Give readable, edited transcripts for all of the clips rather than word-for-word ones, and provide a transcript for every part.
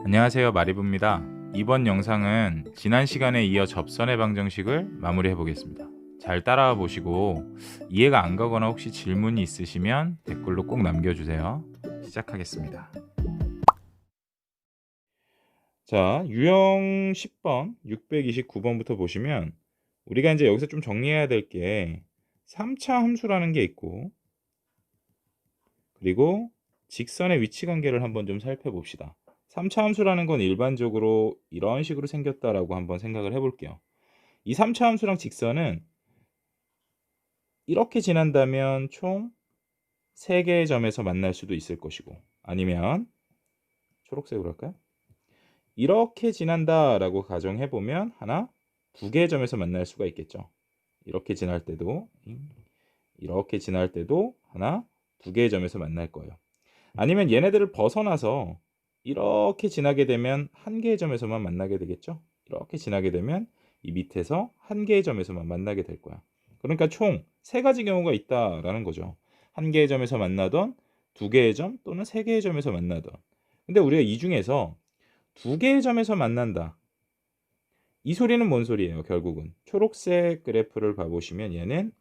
안녕하세요, 마리부입니다. 이번 영상은 지난 시간에 이어 접선의 방정식을 마무리해 보겠습니다. 잘 따라와 보시고 이해가 안 가거나 혹시 질문이 있으시면 댓글로 꼭 남겨주세요. 시작하겠습니다. 자, 유형 10번 629번부터 보시면 우리가 이제 여기서 좀 정리해야 될 게 3차 함수라는 게 있고, 그리고 직선의 위치 관계를 한번 좀 살펴봅시다. 3차 함수라는 건 일반적으로 이런 식으로 생겼다라고 한번 생각을 해볼게요. 이 3차 함수랑 직선은 이렇게 지난다면 총 3개의 점에서 만날 수도 있을 것이고, 아니면 초록색으로 할까요? 이렇게 지난다라고 가정해보면 하나, 2개의 점에서 만날 수가 있겠죠. 이렇게 지날 때도, 이렇게 지날 때도 하나, 2개의 점에서 만날 거예요. 아니면 얘네들을 벗어나서 이렇게 지나게 되면 1개의 점에서만 만나게 되겠죠. 이렇게 지나게 되면 이 밑에서 1개의 점에서만 만나게 될 거야. 그러니까 총 3가지 경우가 있다라는 거죠. 1개의 점에서 만나던, 2개의 점 또는 3개의 점에서 만나던. 근데 우리가 이 중에서 2개의 점에서 만난다, 이 소리는 뭔 소리예요? 결국은 초록색 그래프를 봐보시면 얘는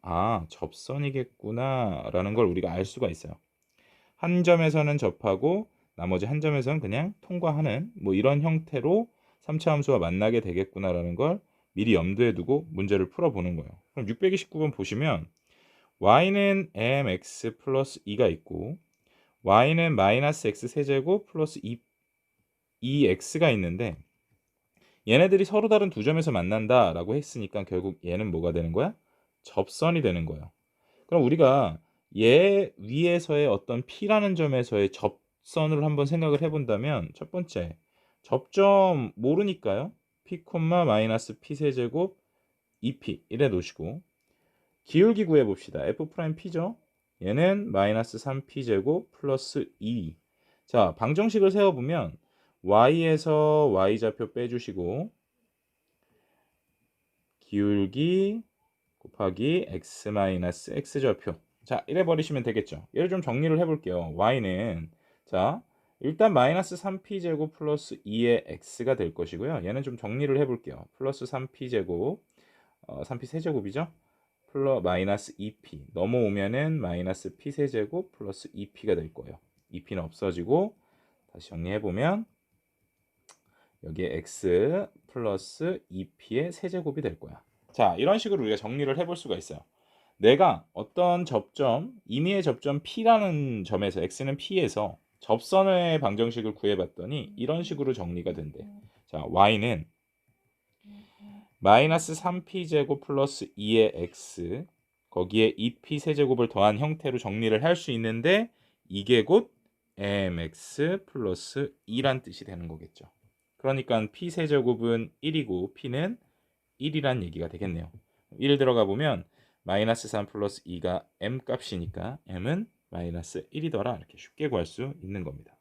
접선이겠구나 라는 걸 우리가 알 수가 있어요. 한 점에서는 접하고 나머지 한 점에서는 그냥 통과하는 이런 형태로 3차 함수와 만나게 되겠구나라는 걸 미리 염두에 두고 문제를 풀어보는 거예요. 그럼 629번 보시면 y는 mx 플러스 2가 있고 y는 마이너스 x 세제곱 플러스 2x가 있는데, 얘네들이 서로 다른 두 점에서 만난다라고 했으니까 결국 얘는 뭐가 되는 거야? 접선이 되는 거예요. 그럼 우리가 얘 위에서의 어떤 P라는 점에서의 접선을 한번 생각을 해본다면, 첫 번째 접점 모르니까요. P, 마이너스 P 세제곱 2P 이래 놓으시고, 기울기 구해봅시다. F 프라임 P죠. 얘는 마이너스 3P 제곱 플러스 2. 자, 방정식을 세워보면 Y에서 Y좌표 빼주시고 기울기 곱하기 x 마이너스 x좌표. 자, 이래 버리시면 되겠죠. 얘를 좀 정리를 해볼게요. y는 자 일단 마이너스 3p 제곱 플러스 2의 x가 될 것이고요. 얘는 좀 정리를 해볼게요. 플러스 3p 제곱 3p 세제곱이죠. 플러 마이너스 2p 넘어오면은 마이너스 p 세제곱 플러스 2p가 될 거예요. 2p는 없어지고 다시 정리해보면 여기에 x 플러스 2p의 세제곱이 될 거야. 자, 이런 식으로 우리가 정리를 해볼 수가 있어요. 내가 어떤 접점, 임의의 접점 P라는 점에서, x는 P에서 접선의 방정식을 구해봤더니 이런 식으로 정리가 된대. 자, y는 마이너스 3p 제곱 플러스 2의 x 거기에 2p 세제곱을 더한 형태로 정리를 할 수 있는데, 이게 곧 mx 플러스 2란 뜻이 되는 거겠죠. 그러니까 p 세제곱은 1이고 p는 1이란 얘기가 되겠네요. 1 들어가 보면 마이너스 3 플러스 2가 m 값이니까 m은 마이너스 1이더라, 이렇게 쉽게 구할 수 있는 겁니다.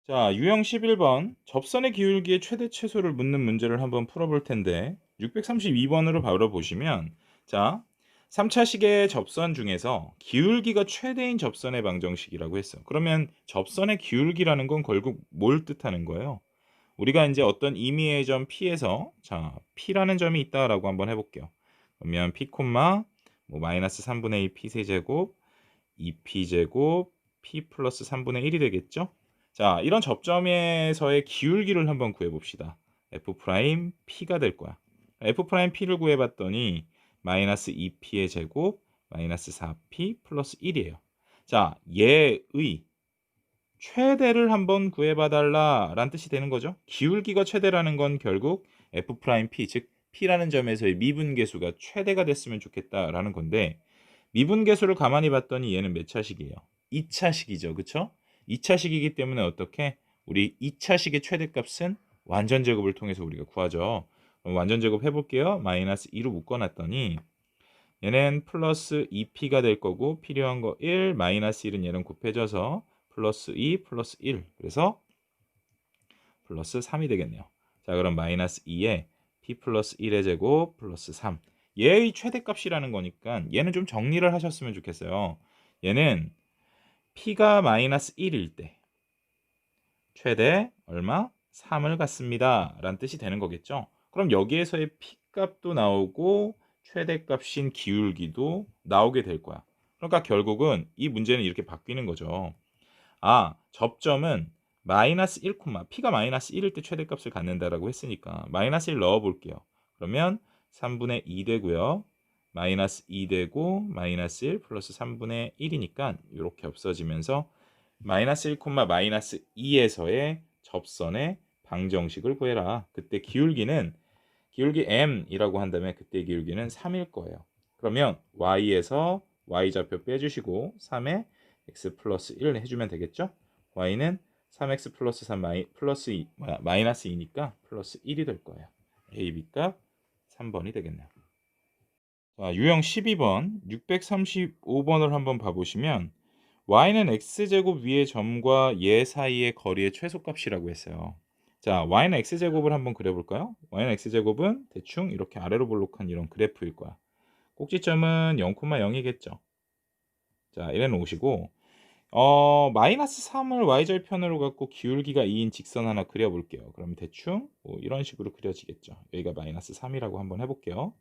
자, 유형 11번 접선의 기울기의 최대 최소를 묻는 문제를 한번 풀어볼 텐데, 632번으로 바로 보시면 자 3차식의 접선 중에서 기울기가 최대인 접선의 방정식이라고 했어. 그러면 접선의 기울기라는 건 결국 뭘 뜻하는 거예요? 우리가 이제 어떤 임의의 점 P에서 P라는 점이 있다라고 한번 해볼게요. 그러면 P, 마이너스 3분의 2 P 세제곱 2P 제곱 P 플러스 3분의 1이 되겠죠? 자, 이런 접점에서의 기울기를 한번 구해봅시다. F 프라임 P가 될 거야. F 프라임 P를 구해봤더니 마이너스 2P의 제곱 마이너스 4P 플러스 1이에요. 자, 얘의 최대를 한번 구해봐달라 라는 뜻이 되는 거죠. 기울기가 최대라는 건 결국 F'P, 즉 P라는 점에서의 미분계수가 최대가 됐으면 좋겠다라는 건데, 미분계수를 가만히 봤더니 얘는 몇 차식이에요? 2차식이죠. 그쵸? 2차식이기 때문에 어떻게? 우리 2차식의 최대값은 완전제곱을 통해서 우리가 구하죠. 그럼 완전제곱 해볼게요. 마이너스 2로 묶어놨더니 얘는 플러스 2P가 될 거고, 필요한 거 1, 마이너스 1은 얘는 곱해져서 플러스 2 플러스 1, 그래서 플러스 3이 되겠네요. 자, 그럼 마이너스 2에 P 플러스 1의 제곱 플러스 3, 얘의 최대값이라는 거니까 얘는 좀 정리를 하셨으면 좋겠어요. 얘는 P가 마이너스 1일 때 최대 얼마? 3을 갖습니다 라는 뜻이 되는 거겠죠. 그럼 여기에서의 P값도 나오고 최대값인 기울기도 나오게 될 거야. 그러니까 결국은 이 문제는 이렇게 바뀌는 거죠. 접점은 마이너스 1, P가 마이너스 1일 때 최대값을 갖는다라고 했으니까 마이너스 1 넣어 볼게요. 그러면 3분의 2 되고요. 마이너스 2 되고 마이너스 1 플러스 3분의 1이니까 이렇게 없어지면서 마이너스 1, 마이너스 2에서의 접선의 방정식을 구해라. 그때 기울기 m이라고 한다면 그때 기울기는 3일 거예요. 그러면 y에서 y좌표 빼주시고 3에 x 플러스 1 해주면 되겠죠? y는 3x 플러스 3 마이너스 2니까 플러스 1이 될 거예요. a, b 값 3번이 되겠네요. 자, 유형 12번 635번을 한번 봐보시면 y는 x제곱 위의 점과 얘 사이의 거리의 최소값이라고 했어요. 자, y는 x제곱을 한번 그려볼까요? y는 x제곱은 대충 이렇게 아래로 볼록한 이런 그래프일 거야. 꼭지점은 0,0이겠죠. 자, 이래 놓으시고 마이너스 3을 y절편으로 갖고 기울기가 2인 직선 하나 그려볼게요. 그럼 대충 이런 식으로 그려지겠죠. 여기가 마이너스 3이라고 한번 해볼게요.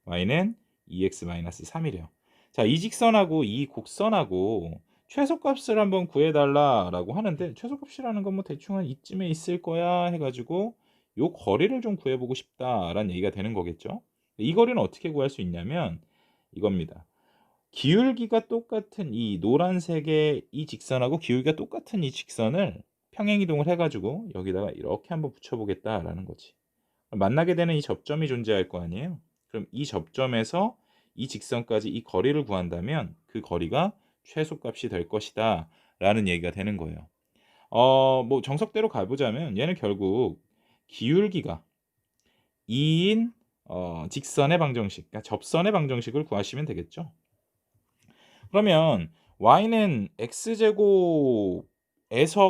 y는 2x-3이래요. 자, 이 직선하고 이 곡선하고 최소값을 한번 구해달라라고 하는데 최소값이라는 건 뭐 대충 한 이쯤에 있을 거야 해가지고 요 거리를 좀 구해보고 싶다라는 얘기가 되는 거겠죠. 이 거리는 어떻게 구할 수 있냐면 이겁니다. 기울기가 똑같은 이 노란색의 이 직선하고 기울기가 똑같은 이 직선을 평행이동을 해가지고 여기다가 이렇게 한번 붙여보겠다라는 거지. 만나게 되는 이 접점이 존재할 거 아니에요. 그럼 이 접점에서 이 직선까지 이 거리를 구한다면 그 거리가 최소값이 될 것이다 라는 얘기가 되는 거예요. 뭐 정석대로 가보자면 얘는 결국 기울기가 2인 직선의 방정식, 그러니까 접선의 방정식을 구하시면 되겠죠. 그러면 y는 x제곱에서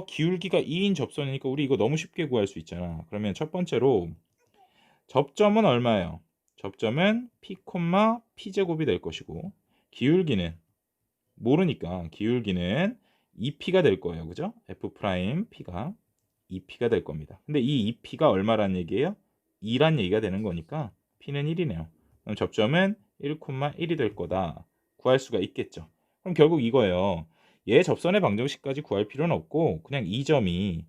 기울기가 2인 접선이니까 우리 이거 너무 쉽게 구할 수 있잖아. 그러면 첫 번째로 접점은 얼마예요? 접점은 p, p제곱이 될 것이고 기울기는 모르니까 기울기는 2p가 될 거예요. 그죠? f'p가 2p가 될 겁니다. 근데 이 2p가 얼마란 얘기예요? 2란 얘기가 되는 거니까 p는 1이네요. 그럼 접점은 1,1이 될 거다. 구할 수가 있겠죠. 그럼 결국 이거예요. 얘 접선의 방정식까지 구할 필요는 없고 그냥 이 점이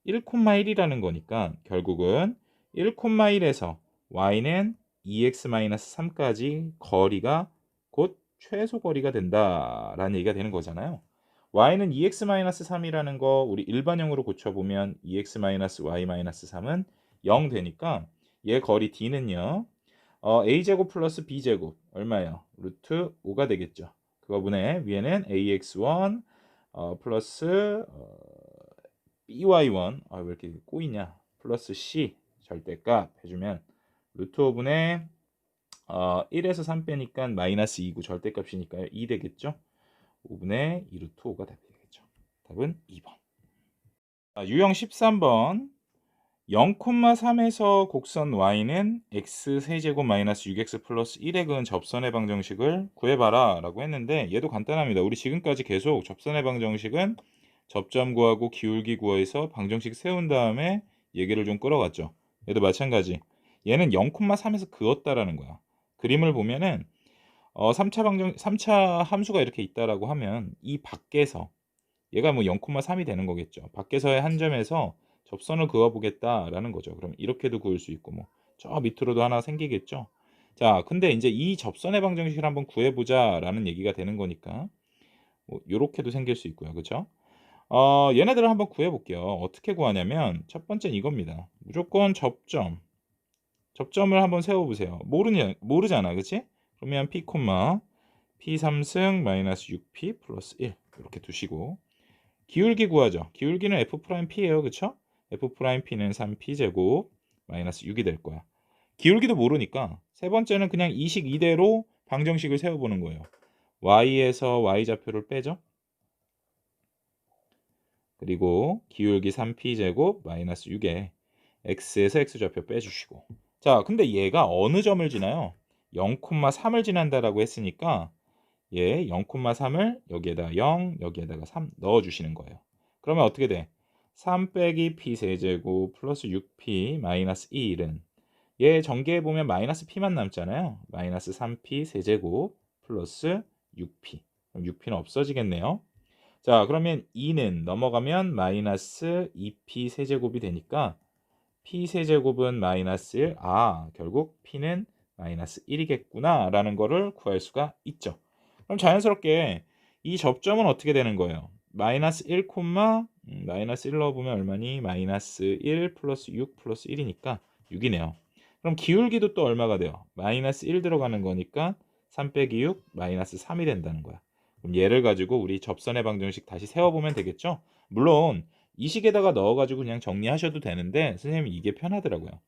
1,1이라는 거니까 결국은 1,1에서 y는 2x-3까지 거리가 곧 최소 거리가 된다라는 얘기가 되는 거잖아요. y는 2x-3이라는 거 우리 일반형으로 고쳐보면 2x-y-3은 0 되니까 얘 거리 d는요. a제곱 플러스 b제곱 얼마예요? 루트 5가 되겠죠. 그거분의 위에는 ax1 플러스 by1 왜 이렇게 꼬이냐 플러스 c 절대값 해주면 루트 5분의 1에서 3 빼니까 마이너스 2고 절대값이니까요 2 되겠죠. 5분의 2 루트 5가 되겠죠. 답은 2번. 유형 13번 0,3에서 곡선 y는 x 세제곱 마이너스 6x 플러스 1에 그은 접선의 방정식을 구해봐라 라고 했는데 얘도 간단합니다. 우리 지금까지 계속 접선의 방정식은 접점 구하고 기울기 구해서 방정식 세운 다음에 얘기를 좀 끌어갔죠. 얘도 마찬가지. 얘는 0,3에서 그었다라는 거야. 그림을 보면은 3차 함수가 이렇게 있다라고 하면 이 밖에서 얘가 뭐 0,3이 되는 거겠죠. 밖에서의 한 점에서 접선을 그어보겠다라는 거죠. 그럼 이렇게도 그을 수 있고 뭐 저 밑으로도 하나 생기겠죠. 자, 근데 이제 이 접선의 방정식을 한번 구해보자라는 얘기가 되는 거니까 뭐 이렇게도 생길 수 있고요. 그렇죠? 얘네들을 한번 구해볼게요. 어떻게 구하냐면 첫 번째는 이겁니다. 무조건 접점을 한번 세워보세요. 모르잖아, 그치? 그러면 p, p 3승 마이너스 6p 플러스 1 이렇게 두시고 기울기 구하죠. 기울기는 f'p예요, 그쵸? f'p는 3p 제곱 마이너스 6이 될 거야. 기울기도 모르니까 세 번째는 그냥 이식 이대로 방정식을 세워보는 거예요. y에서 y좌표를 빼죠. 그리고 기울기 3p 제곱 마이너스 6에 x에서 x좌표 빼주시고 자, 근데 얘가 어느 점을 지나요? 0,3을 지난다라고 했으니까 얘 0,3을 여기에다가 0, 여기에다가 3 넣어주시는 거예요. 그러면 어떻게 돼? 3 빼기 p 세제곱 플러스 6p 마이너스 1은 얘 전개해보면 마이너스 p만 남잖아요. 마이너스 3p 세제곱 플러스 6p. 그럼 6p는 없어지겠네요. 자, 그러면 2는 넘어가면 마이너스 2p 세제곱이 되니까 p 세제곱은 마이너스 1. 아, 결국 p는 마이너스 1이겠구나 라는 거를 구할 수가 있죠. 그럼 자연스럽게 이 접점은 어떻게 되는 거예요? 마이너스 1, 마이너스 1 넣어보면 얼마니? 마이너스 1 플러스 6 플러스 1이니까 6이네요. 그럼 기울기도 또 얼마가 돼요? 마이너스 1 들어가는 거니까 3 빼기 6 마이너스 3이 된다는 거야. 그럼 얘를 가지고 우리 접선의 방정식 다시 세워보면 되겠죠? 물론 이 식에다가 넣어가지고 그냥 정리하셔도 되는데 선생님이 이게 편하더라고요.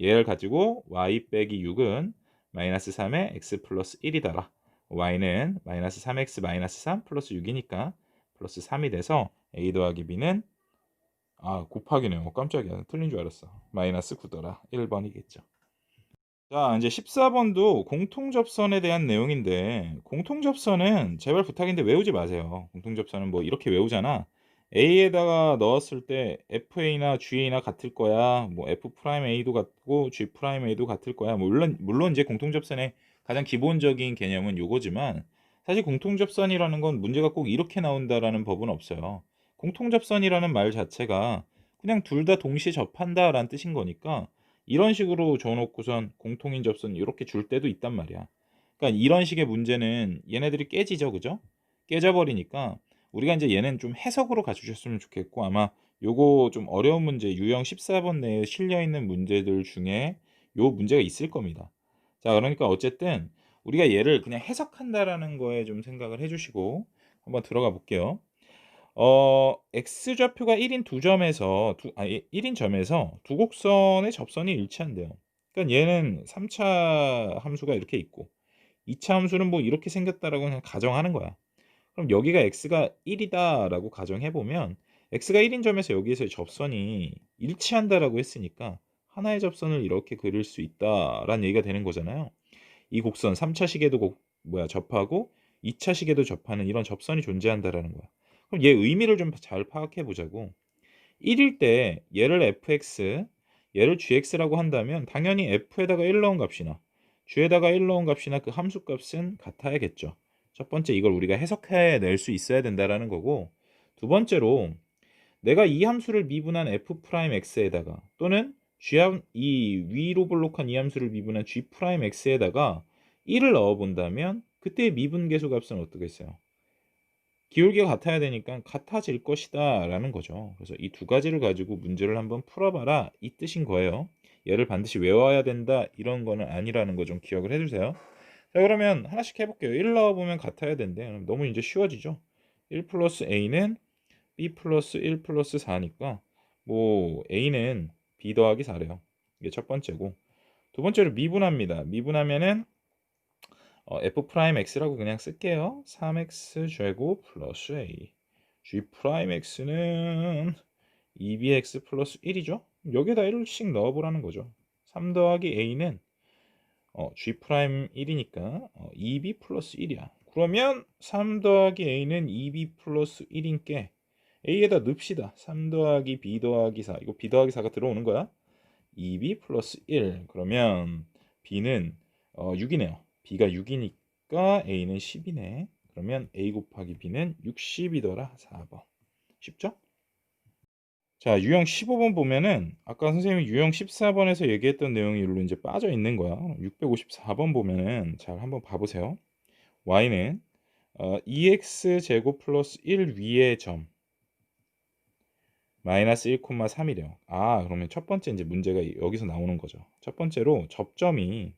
얘를 가지고 y 빼기 6은 마이너스 3에 x 플러스 1이더라. y는 마이너스 3x 마이너스 3 플러스 6이니까 플러스 3이 돼서 a 더하기 b는 곱하기네요. 깜짝이야. 틀린 줄 알았어. 마이너스 9더라. 1번이겠죠. 자, 이제 14번도 공통접선에 대한 내용인데 공통접선은 제발 부탁인데 외우지 마세요. 공통접선은 뭐 이렇게 외우잖아. A에다가 넣었을 때 FA나 GA나 같을 거야. 뭐 F'A도 같고 G'A도 같을 거야. 물론 이제 공통접선의 가장 기본적인 개념은 요거지만 사실 공통접선이라는 건 문제가 꼭 이렇게 나온다라는 법은 없어요. 공통접선이라는 말 자체가 그냥 둘 다 동시에 접한다라는 뜻인 거니까 이런 식으로 줘놓고선 공통인 접선 이렇게 줄 때도 있단 말이야. 그러니까 이런 식의 문제는 얘네들이 깨지죠, 그죠? 깨져버리니까 우리가 이제 얘는 좀 해석으로 가주셨으면 좋겠고 아마 요거 좀 어려운 문제 유형 14번 내에 실려 있는 문제들 중에 요 문제가 있을 겁니다. 자, 그러니까 어쨌든 우리가 얘를 그냥 해석한다라는 거에 좀 생각을 해주시고 한번 들어가 볼게요. x좌표가 1인 두 점에서 1인 점에서 두 곡선의 접선이 일치한대요. 그러니까 얘는 3차 함수가 이렇게 있고 2차 함수는 뭐 이렇게 생겼다라고 그냥 가정하는 거야. 그럼 여기가 x가 1이다라고 가정해 보면 x가 1인 점에서 여기에서의 접선이 일치한다라고 했으니까 하나의 접선을 이렇게 그릴 수 있다라는 얘기가 되는 거잖아요. 이 곡선 3차 시계도 접하고 2차 시계도 접하는 이런 접선이 존재한다라는 거야. 그럼 얘 의미를 좀 잘 파악해 보자고. 1일 때 얘를 fx, 얘를 gx라고 한다면 당연히 f에다가 1 넣은 값이나 g에다가 1 넣은 값이나 그 함수 값은 같아야겠죠. 첫 번째 이걸 우리가 해석해 낼 수 있어야 된다라는 거고, 두 번째로 내가 이 함수를 미분한 f'x에다가 또는 이 위로 볼록한 이 함수를 미분한 g'x에다가 1을 넣어 본다면 그때의 미분계수 값은 어떻겠어요? 기울기가 같아야 되니까 같아질 것이다 라는 거죠. 그래서 이 두 가지를 가지고 문제를 한번 풀어봐라 이 뜻인 거예요. 얘를 반드시 외워야 된다 이런 거는 아니라는 거 좀 기억을 해주세요. 자, 그러면 하나씩 해볼게요. 1 넣어보면 같아야 된대. 너무 이제 쉬워지죠. 1 플러스 a는 b 플러스 1 플러스 4니까 뭐 a는 b 더하기 4래요. 이게 첫 번째고, 두 번째로 미분합니다. 미분하면은 f'x라고 그냥 쓸게요. 3x 제곱 플러스 a. g'x는 2bx 플러스 1이죠. 여기에다 1씩 넣어보라는 거죠. 3 더하기 a는 g'1이니까 2b 플러스 1이야. 그러면 3 더하기 a는 2b 플러스 1인 게 a에다 넣읍시다. 3 더하기 b 더하기 4. 이거 b 더하기 4가 들어오는 거야. 2b 플러스 1. 그러면 b는 6이네요. b가 6이니까 a는 10이네. 그러면 a 곱하기 b는 60이더라. 4번. 쉽죠? 자, 유형 15번 보면은 아까 선생님이 유형 14번에서 얘기했던 내용이 일로 이제 빠져 있는 거야. 654번 보면은 잘 한번 봐보세요. y는 2x 제곱 플러스 1 위의 점 마이너스 1,3이래요. 그러면 첫 번째 이제 문제가 여기서 나오는 거죠. 첫 번째로 접점이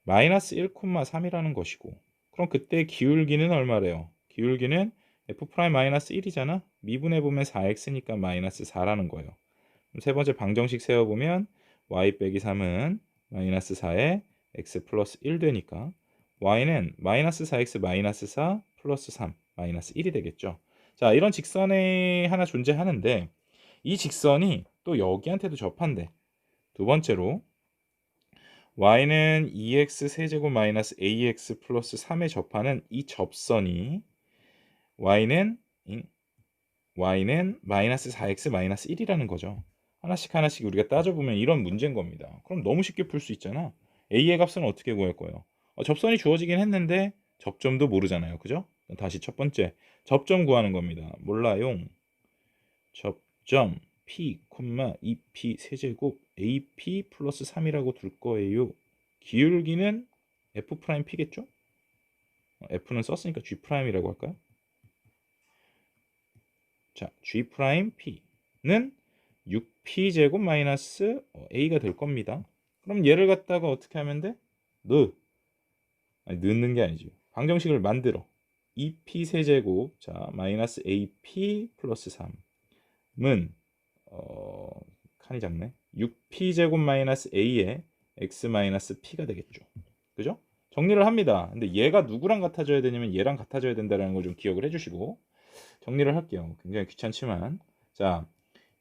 마이너스 1,3이라는 것이고, 그럼 그때 기울기는 얼마래요? 기울기는 f 프라임 마이너스 1이잖아. 미분해 보면 4x니까 마이너스 4라는 거예요. 그럼 세 번째 방정식 세워보면 y 빼기 3은 마이너스 4에 x 플러스 1 되니까 y는 마이너스 4x 마이너스 4 플러스 3 마이너스 1이 되겠죠. 자, 이런 직선이 하나 존재하는데 이 직선이 또 여기한테도 접한대. 두 번째로 y는 2x 세제곱 마이너스 ax 플러스 3에 접하는 이 접선이 y는 y는 마이너스 4x 마이너스 1이라는 거죠. 하나씩 하나씩 우리가 따져보면 이런 문제인 겁니다. 그럼 너무 쉽게 풀 수 있잖아. a의 값은 어떻게 구할 거예요? 접선이 주어지긴 했는데 접점도 모르잖아요. 그죠? 다시 첫 번째 접점 구하는 겁니다. 몰라요. 접점 p, 2p 세제곱 ap 플러스 3이라고 둘 거예요. 기울기는 f'p겠죠? f는 썼으니까 g'이라고 할까요? 자, g'p는 6p제곱 마이너스 a가 될 겁니다. 그럼 얘를 갖다가 어떻게 하면 돼? 넣는 게 아니지. 방정식을 만들어. 2p 세제곱 자 마이너스 ap 플러스 3은 칸이 작네. 6p 제곱 마이너스 a에 x 마이너스 p가 되겠죠. 그죠? 정리를 합니다. 근데 얘가 누구랑 같아져야 되냐면 얘랑 같아져야 된다는 걸 좀 기억을 해주시고 정리를 할게요. 굉장히 귀찮지만 자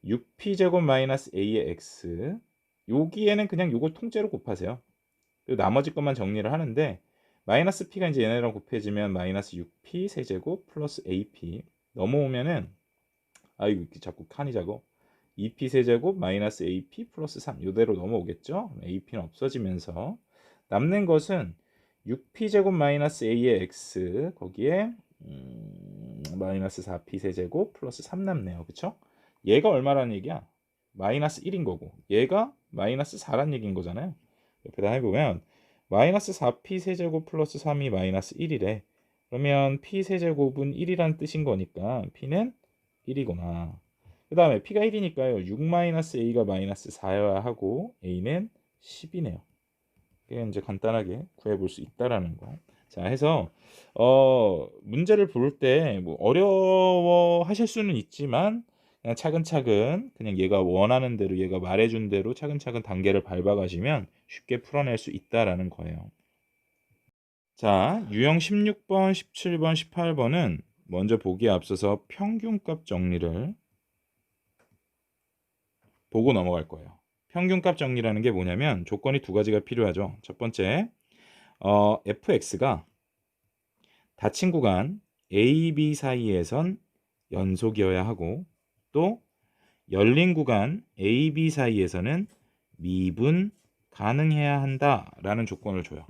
6p 제곱 마이너스 a의 x 여기에는 그냥 요걸 통째로 곱하세요. 그리고 나머지 것만 정리를 하는데 마이너스 p가 이제 얘네랑 곱해지면 마이너스 6p 세제곱 플러스 ap 넘어오면은 아이고 자꾸 칸이 작어 2p 세제곱 마이너스 ap 플러스 3 이대로 넘어오겠죠. ap는 없어지면서 남는 것은 6p 제곱 마이너스 a의 x 거기에 마이너스 4p 세제곱 플러스 3 남네요. 그쵸? 얘가 얼마라는 얘기야? 마이너스 1인 거고 얘가 마이너스 4란 얘기인 거잖아요. 옆에다 해보면 마이너스 4p 세제곱 플러스 3이 마이너스 1이래. 그러면 p 세제곱은 1이란 뜻인 거니까 p는 1이구나. 그 다음에 p가 1이니까요. 6-a가 마이너스 4여야 하고 a는 10이네요. 이게 이제 간단하게 구해볼 수 있다라는 거. 자, 해서 문제를 볼 때 뭐 어려워하실 수는 있지만 그냥 차근차근 그냥 얘가 원하는 대로 얘가 말해준 대로 차근차근 단계를 밟아가시면 쉽게 풀어낼 수 있다라는 거예요. 자, 유형 16번, 17번, 18번은 먼저 보기에 앞서서 평균값 정리를 보고 넘어갈 거예요. 평균값 정리라는 게 뭐냐면 조건이 두 가지가 필요하죠. 첫 번째, fx가 닫힌 구간 a, b 사이에선 연속이어야 하고 또 열린 구간 a, b 사이에서는 미분 가능해야 한다라는 조건을 줘요.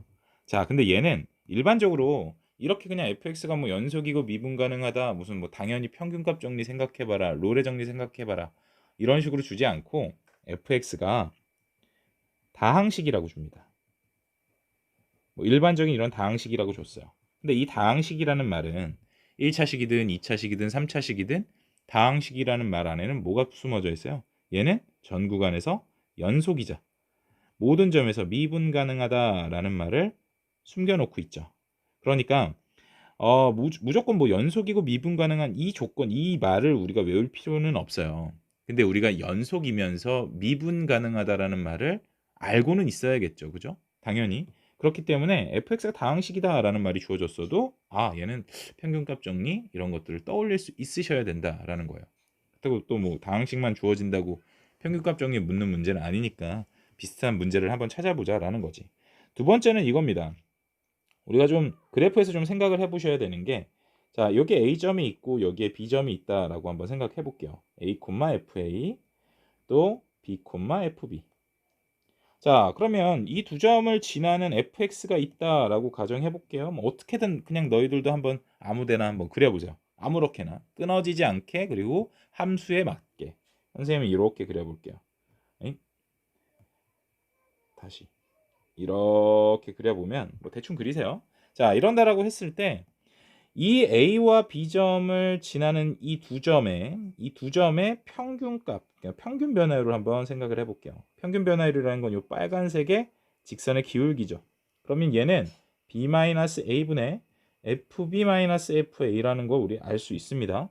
자, 근데 얘는 일반적으로 이렇게 그냥 fx가 뭐 연속이고 미분 가능하다 무슨 뭐 당연히 평균값 정리 생각해봐라 롤의 정리 생각해봐라 이런 식으로 주지 않고 fx가 다항식이라고 줍니다. 뭐 일반적인 이런 다항식이라고 줬어요. 근데 이 다항식이라는 말은 1차식이든 2차식이든 3차식이든 다항식이라는 말 안에는 뭐가 숨어져 있어요? 얘는 전 구간에서 연속이자 모든 점에서 미분 가능하다라는 말을 숨겨놓고 있죠. 그러니까 무조건 뭐 연속이고 미분 가능한 이 조건, 이 말을 우리가 외울 필요는 없어요. 근데 우리가 연속이면서 미분 가능하다라는 말을 알고는 있어야겠죠. 그죠? 당연히. 그렇기 때문에 fx가 다항식이다라는 말이 주어졌어도 얘는 평균값 정리 이런 것들을 떠올릴 수 있으셔야 된다라는 거예요. 그리고 또 뭐 다항식만 주어진다고 평균값 정리 묻는 문제는 아니니까 비슷한 문제를 한번 찾아보자라는 거지. 두 번째는 이겁니다. 우리가 좀 그래프에서 좀 생각을 해보셔야 되는 게 자, 여기에 A점이 있고 여기에 B점이 있다라고 한번 생각해 볼게요. A, FA 또 B, FB. 자, 그러면 이 두 점을 지나는 fx가 있다라고 가정해 볼게요. 뭐 어떻게든 그냥 너희들도 한번 아무데나 한번 그려보자. 아무렇게나 끊어지지 않게 그리고 함수에 맞게 선생님이 이렇게 그려볼게요. 다시 이렇게 그려보면 뭐 대충 그리세요. 자, 이런다라고 했을 때 이 A와 B점을 지나는 이 두 점의 평균값, 그러니까 평균 변화율을 한번 생각을 해볼게요. 평균 변화율이라는 건 이 빨간색의 직선의 기울기죠. 그러면 얘는 B-A분의 FB-FA라는 걸 우리 알 수 있습니다.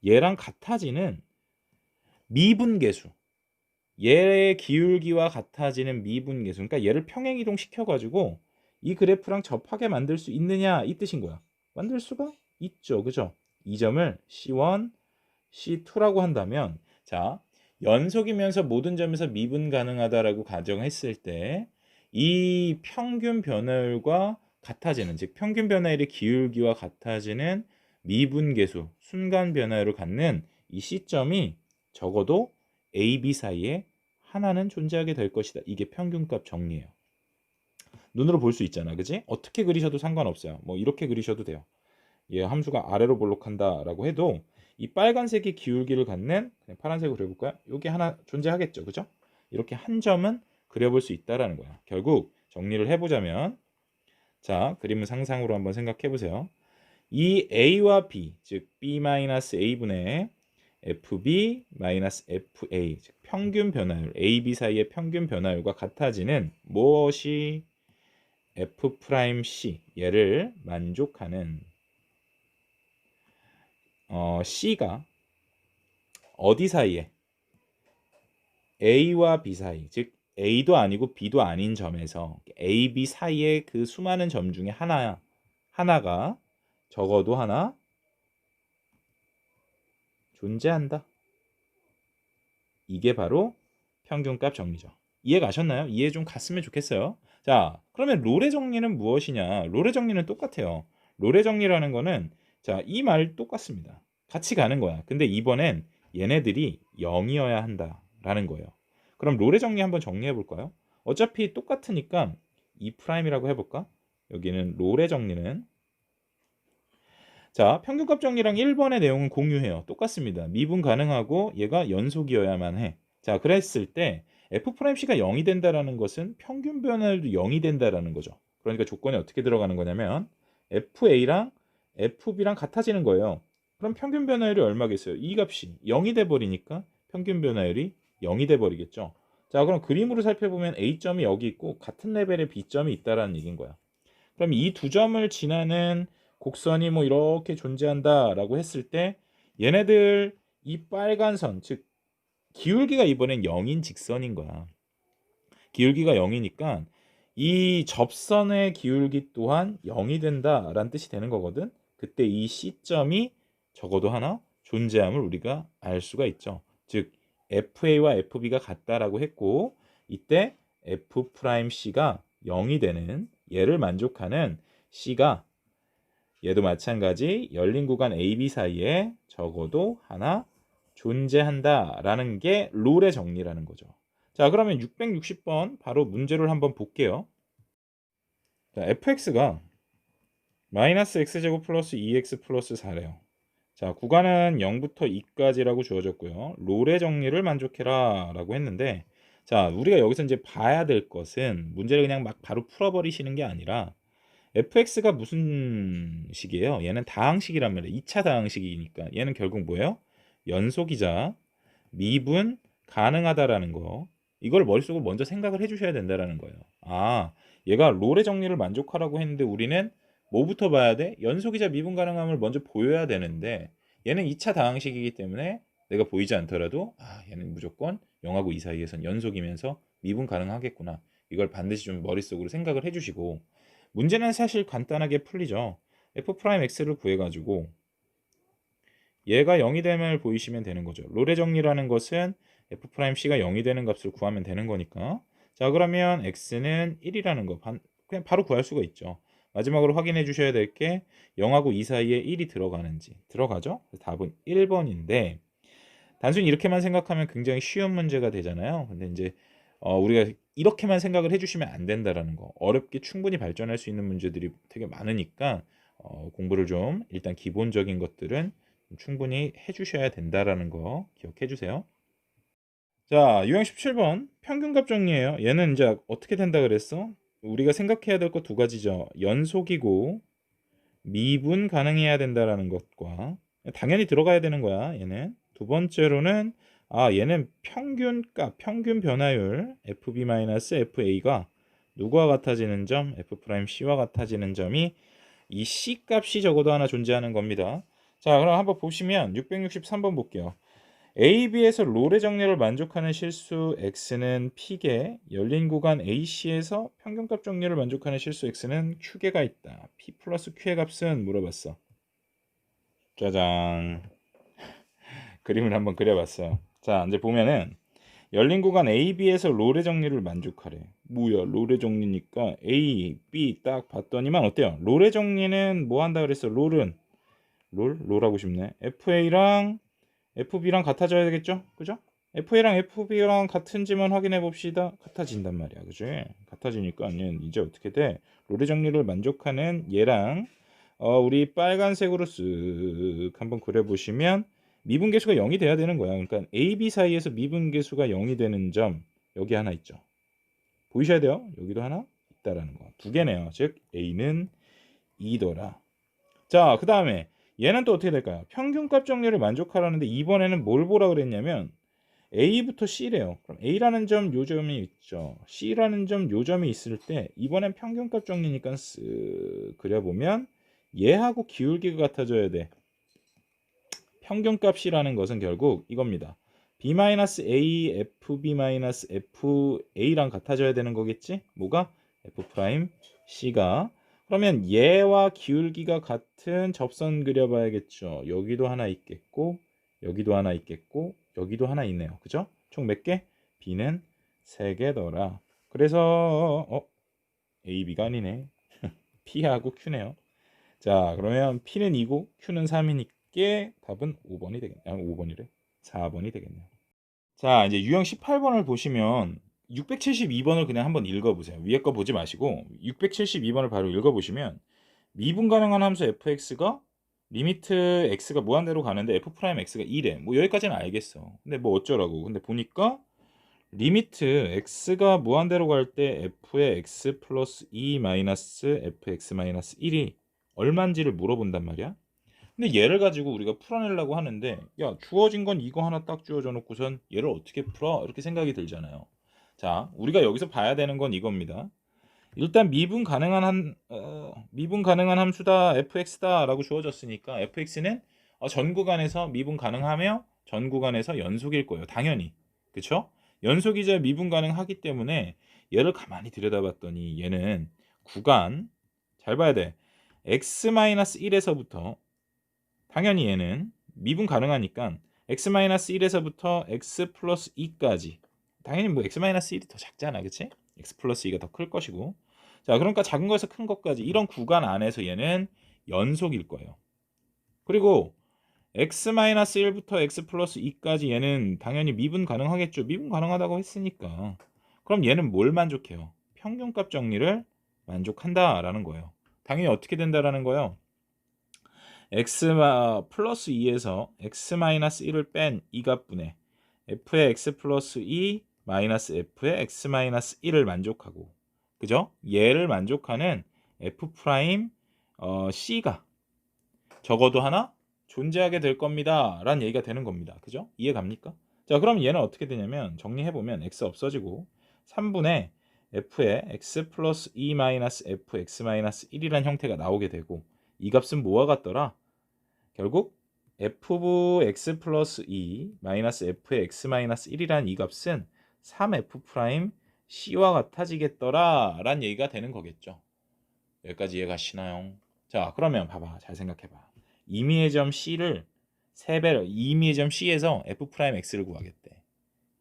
얘랑 같아지는 미분계수, 얘의 기울기와 같아지는 미분계수, 그러니까 얘를 평행이동 시켜가지고 이 그래프랑 접하게 만들 수 있느냐 이 뜻인 거야. 만들 수가 있죠. 그죠? 이 점을 C1, C2라고 한다면 자, 연속이면서 모든 점에서 미분 가능하다라고 가정했을 때 이 평균 변화율과 같아지는 즉 평균 변화율의 기울기와 같아지는 미분계수, 순간 변화율을 갖는 이 C점이 적어도 A, B 사이에 하나는 존재하게 될 것이다. 이게 평균값 정리예요. 눈으로 볼 수 있잖아, 그지? 어떻게 그리셔도 상관없어요. 뭐 이렇게 그리셔도 돼요. 얘 함수가 아래로 볼록한다라고 해도 이 빨간색이 기울기를 갖는, 그냥 파란색으로 그려볼까요? 여기 하나 존재하겠죠, 그죠? 이렇게 한 점은 그려볼 수 있다라는 거야. 결국 정리를 해보자면, 자, 그림을 상상으로 한번 생각해 보세요. 이 A와 B, 즉 B-A분의 FB-FA, 즉 평균 변화율, A, B 사이의 평균 변화율과 같아지는 무엇이 F'C, 얘를 만족하는 C가 어디 사이에? A와 B 사이, 즉 A도 아니고 B도 아닌 점에서 A, B 사이의 그 수많은 점 중에 하나가 적어도 하나 존재한다. 이게 바로 평균값 정리죠. 이해 가셨나요? 이해 좀 갔으면 좋겠어요. 자, 그러면 롤의 정리는 무엇이냐? 롤의 정리는 똑같아요. 롤의 정리라는 거는, 자, 이 말 똑같습니다. 같이 가는 거야. 근데 이번엔 얘네들이 0이어야 한다라는 거예요. 그럼 롤의 정리 한번 정리해 볼까요? 어차피 똑같으니까 E 프라임이라고 해볼까? 여기는 롤의 정리는, 자, 평균값 정리랑 1번의 내용은 공유해요. 똑같습니다. 미분 가능하고 얘가 연속이어야만 해. 자, 그랬을 때 F'C가 0이 된다라는 것은 평균 변화율도 0이 된다라는 거죠. 그러니까 조건이 어떻게 들어가는 거냐면 FA랑 FB랑 같아지는 거예요. 그럼 평균 변화율이 얼마겠어요? 이 값이 0이 돼 버리니까 평균 변화율이 0이 돼 버리겠죠. 자, 그럼 그림으로 살펴보면 A점이 여기 있고 같은 레벨의 B점이 있다라는 얘기인 거야. 그럼 이 두 점을 지나는 곡선이 뭐 이렇게 존재한다라고 했을 때 얘네들 이 빨간 선, 즉 기울기가 이번엔 0인 직선인 거야. 기울기가 0이니까 이 접선의 기울기 또한 0이 된다라는 뜻이 되는 거거든. 그때 이 C점이 적어도 하나 존재함을 우리가 알 수가 있죠. 즉 FA와 FB가 같다라고 했고 이때 F'C가 0이 되는 얘를 만족하는 C가 얘도 마찬가지 열린 구간 AB 사이에 적어도 하나 존재한다라는 게 롤의 정리라는 거죠. 자, 그러면 660번 바로 문제를 한번 볼게요. 자, fx가 마이너스 x제곱 플러스 2x 플러스 4래요. 자, 구간은 0부터 2까지라고 주어졌고요. 롤의 정리를 만족해라 라고 했는데, 자, 우리가 여기서 이제 봐야 될 것은 문제를 그냥 막 바로 풀어버리시는 게 아니라 fx가 무슨 식이에요? 얘는 다항식이란 말이에요. 2차 다항식이니까 얘는 결국 뭐예요? 연속이자 미분 가능하다라는 거, 이걸 머릿속으로 먼저 생각을 해주셔야 된다라는 거예요. 아, 얘가 롤의 정리를 만족하라고 했는데 우리는 뭐부터 봐야 돼? 연속이자 미분 가능함을 먼저 보여야 되는데 얘는 2차 다항식이기 때문에 내가 보이지 않더라도 얘는 무조건 0하고 2 사이에선 연속이면서 미분 가능하겠구나. 이걸 반드시 좀 머릿속으로 생각을 해주시고, 문제는 사실 간단하게 풀리죠. f'x를 구해가지고 얘가 0이 됨을 보이시면 되는 거죠. 롤의 정리라는 것은 f'c가 0이 되는 값을 구하면 되는 거니까. 자, 그러면 x는 1이라는 거 그냥 바로 구할 수가 있죠. 마지막으로 확인해 주셔야 될 게 0하고 2 사이에 1이 들어가는지. 들어가죠? 답은 1번인데 단순히 이렇게만 생각하면 굉장히 쉬운 문제가 되잖아요. 근데 이제 우리가 이렇게만 생각을 해주시면 안 된다라는 거. 어렵게 충분히 발전할 수 있는 문제들이 되게 많으니까 공부를 좀 일단 기본적인 것들은 충분히 해주셔야 된다라는 거 기억해 주세요. 자, 유형 17번 평균값 정리예요. 얘는 이제 어떻게 된다 그랬어? 우리가 생각해야 될 거 두 가지죠. 연속이고 미분 가능해야 된다라는 것과 당연히 들어가야 되는 거야. 얘는 두 번째로는 얘는 평균값, 평균 변화율 FB-FA가 누구와 같아지는 점, F'C와 같아지는 점이 이 C 값이 적어도 하나 존재하는 겁니다. 자, 그럼 한번 보시면 663번 볼게요. AB에서 롤의 정리를 만족하는 실수 X는 P개, 열린 구간 AC에서 평균값 정리를 만족하는 실수 X는 Q개가 있다. P 플러스 Q의 값은 물어봤어. 짜잔. 그림을 한번 그려봤어요. 자, 이제 보면은 열린 구간 AB에서 롤의 정리를 만족하래. 뭐야, 롤의 정리니까 A, B 딱 봤더니만 어때요? 롤의 정리는 뭐 한다 그랬어? 롤은 롤 하고 싶네. FA랑 FB랑 같아져야 되겠죠? 그죠? FA랑 FB랑 같은지만 확인해 봅시다. 같아진단 말이야. 그지? 같아지니까 이제 어떻게 돼? 로레 정리를 만족하는 얘랑 우리 빨간색으로 쓱 한번 그려보시면 미분계수가 0이 돼야 되는 거야. 그러니까 A, B 사이에서 미분계수가 0이 되는 점 여기 하나 있죠. 보이셔야 돼요. 여기도 하나 있다라는 거. 두 개네요. 즉 A는 2더라. 자, 그 다음에 얘는 또 어떻게 될까요? 평균값 정리를 만족하라는데 이번에는 뭘 보라 그랬냐면 A부터 C래요. 그럼 A라는 점 요점이 있죠. C라는 점 요점이 있을 때 이번엔 평균값 정리니까 쓱 그려보면 얘하고 기울기가 같아져야 돼. 평균값이라는 것은 결국 이겁니다. B-A, FB-FA랑 같아져야 되는 거겠지? 뭐가? F'C가. 그러면 얘와 기울기가 같은 접선 그려봐야겠죠. 여기도 하나 있겠고 여기도 하나 있겠고 여기도 하나 있네요. 그죠? 총 몇 개? B는 3개더라. 그래서 AB가 아니네. P하고 Q네요. 자, 그러면 P는 2고 Q는 3이니까 답은 5번이 되겠네요. 5번이래. 4번이 되겠네요. 자, 이제 유형 18번을 보시면 672번을 그냥 한번 읽어보세요. 위에 거 보지 마시고 672번을 바로 읽어보시면 미분 가능한 함수 fx가 리미트 x가 무한대로 가는데 f'x가 1에 뭐 여기까지는 알겠어. 근데 뭐 어쩌라고. 근데 보니까 리미트 x가 무한대로 갈 때 f의 x 플러스 2 마이너스 fx 마이너스 1이 얼마인지를 물어본단 말이야. 근데 얘를 가지고 우리가 풀어내려고 하는데 야 주어진 건 이거 하나 딱 주어져 놓고선 얘를 어떻게 풀어? 이렇게 생각이 들잖아요. 자, 우리가 여기서 봐야 되는 건 이겁니다. 일단 미분 가능한 함수다 fx다라고 주어졌으니까 fx는 전 구간에서 미분 가능하며 전 구간에서 연속일 거예요. 당연히. 그쵸? 연속이자 미분 가능하기 때문에 얘를 가만히 들여다봤더니 얘는 구간 잘 봐야 돼. x-1에서부터 당연히 얘는 미분 가능하니까 x-1에서부터 x 플러스 2까지 당연히 뭐 x-1이 더 작잖아. 그치? x 플러스 2가 더 클 것이고 자 그러니까 작은 거에서 큰 것까지 이런 구간 안에서 얘는 연속일 거예요. 그리고 x-1부터 x 플러스 2까지 얘는 당연히 미분 가능하겠죠. 미분 가능하다고 했으니까 그럼 얘는 뭘 만족해요? 평균값 정리를 만족한다라는 거예요. 당연히 어떻게 된다라는 거예요? x 플러스 2에서 x 마이너스 1을 뺀 이 값분의 f의 x 플러스 2 마이너스 f의 x 마이너스 1을 만족하고 그죠? 얘를 만족하는 f 프라임 c가 적어도 하나 존재하게 될 겁니다 라는 얘기가 되는 겁니다. 그죠? 이해 갑니까? 자 그럼 얘는 어떻게 되냐면 정리해보면 x 없어지고 3분의 f의 x 플러스 2 마이너스 f x 마이너스 1이란 형태가 나오게 되고 이 값은 뭐와 같더라? 결국 f x 플러스 2 마이너스 f의 x 마이너스 1이란 이 값은 3f 프라임 c와 같아지겠더라 라는 얘기가 되는 거겠죠. 여기까지 이해가 가시나요? 자 그러면 봐봐 잘 생각해봐. 임의의 점 c를 3배를 임의의 점 c에서 f 프라임 x를 구하겠대.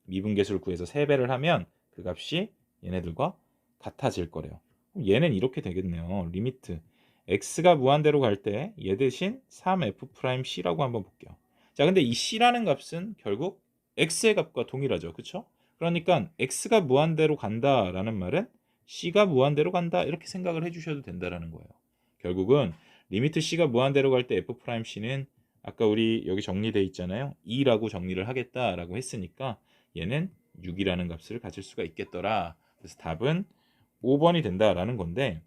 미분계수를 구해서 3배를 하면 그 값이 얘네들과 같아질 거래요. 그럼 얘는 이렇게 되겠네요. 리미트 x가 무한대로 갈 때 얘 대신 3f'c라고 한번 볼게요. 자, 근데 이 c라는 값은 결국 x의 값과 동일하죠. 그쵸? 그러니까 x가 무한대로 간다라는 말은 c가 무한대로 간다 이렇게 생각을 해주셔도 된다라는 거예요. 결국은 리미트 c가 무한대로 갈 때 f'c는 아까 우리 여기 정리돼 있잖아요. 2라고 정리를 하겠다라고 했으니까 얘는 6이라는 값을 가질 수가 있겠더라. 그래서 답은 5번이 된다라는 건데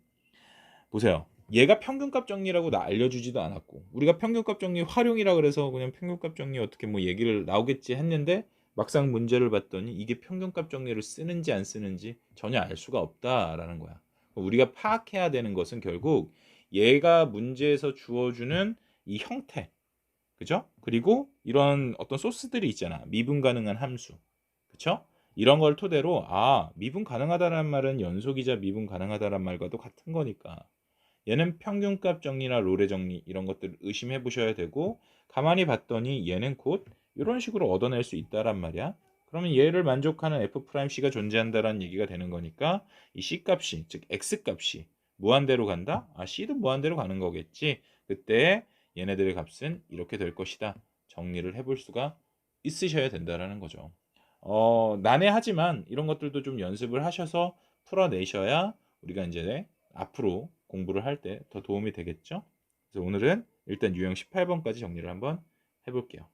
보세요. 얘가 평균값 정리라고 알려주지도 않았고 우리가 평균값 정리 활용이라 그래서 그냥 평균값 정리 어떻게 뭐 얘기를 나오겠지 했는데 막상 문제를 봤더니 이게 평균값 정리를 쓰는지 안 쓰는지 전혀 알 수가 없다라는 거야. 우리가 파악해야 되는 것은 결국 얘가 문제에서 주어주는 이 형태 그죠? 그리고 이런 어떤 소스들이 있잖아. 미분 가능한 함수. 그쵸? 이런 걸 토대로 미분 가능하다는 말은 연속이자 미분 가능하다는 말과도 같은 거니까 얘는 평균값 정리나 로레 정리 이런 것들을 의심해 보셔야 되고 가만히 봤더니 얘는 곧 이런 식으로 얻어낼 수 있다란 말이야. 그러면 얘를 만족하는 f'c가 존재한다라는 얘기가 되는 거니까 이 c값이 즉 x값이 무한대로 간다? c도 무한대로 가는 거겠지. 그때 얘네들의 값은 이렇게 될 것이다. 정리를 해볼 수가 있으셔야 된다라는 거죠. 난해하지만 이런 것들도 좀 연습을 하셔서 풀어내셔야 우리가 이제 앞으로 공부를 할 때 더 도움이 되겠죠. 그래서 오늘은 일단 유형 18번까지 정리를 한번 해볼게요.